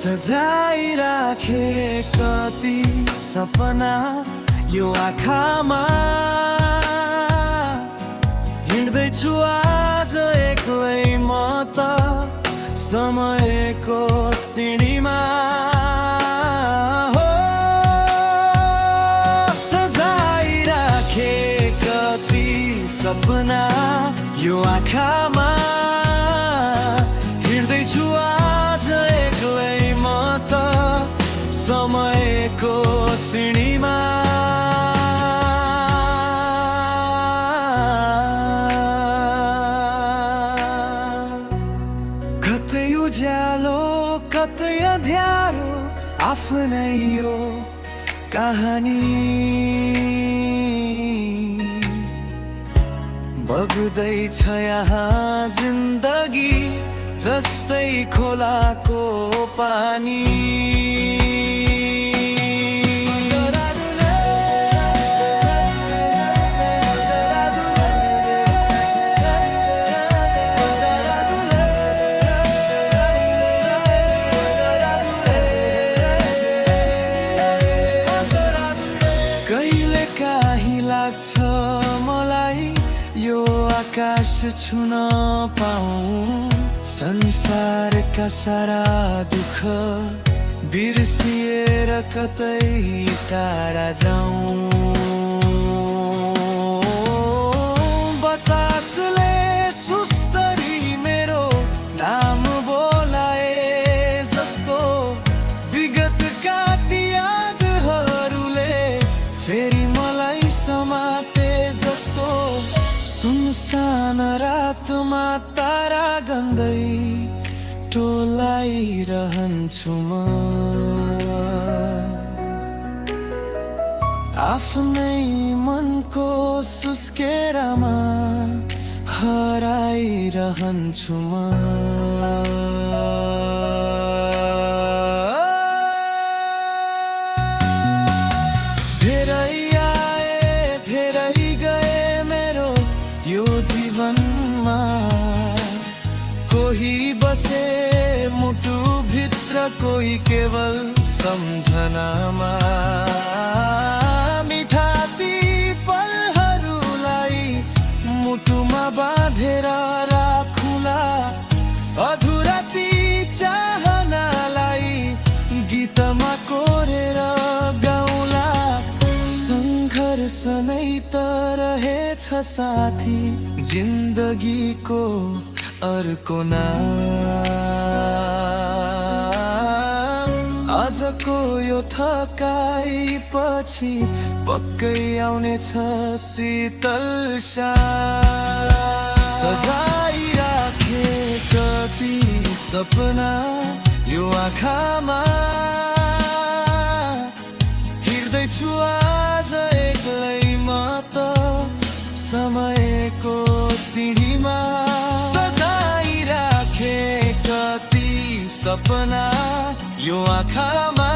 सजाइराखे कति सपना यो आँखामा हिँड्दैछु आज एक्लै म त समयको सिँढीमा हो सजाइराखे कति सपना यो आँखामा हिँड्दैछु आज एक्लै म त समयको सिँढीमा कतै उज्यालो कतै अँध्यारो आफ्नै यो कहानी बग्दैछ यहाँ जिन्दगी जस्तै खोलाको पानी कहिले काहीँ लाग्छ मलाई यो आकाश छुन पाऊँ संसारका सारा दुःख बिर्सिएर कतै टाढा जाऊँ बतासले सुस्तरी मेरो नाम बोलाए जस्तो विगतका ती यादहरूले फेरि मलाई समाते जस्तो सुनसान रातमा तारा गन्दै टोलाइरहन्छु म आफ्नै मनको सुस्केरामा हराइरहन्छु म धेरै आए धेरै गए मेरो यो जीवनमा कोही बसे मुटु भित्र कोही केवल सम्झनामा मिठा ती पलहरूलाई मुटुमा बाँधेर राखुला अधुरा ती चाहनालाई गीतमा कोरेर गाउला सङ्घर्ष नै त रहेछ साथी जिन्दगीको अर्को नाम आजको यो थकाइ पछि पक्कै आउनेछ शीतल शाम सजाइराखे कति सपना यो आँखामा हिँड्दैछु आज एक्लै म त समयको सिँढीमा सजाइराखे कति सपना यो आँखामा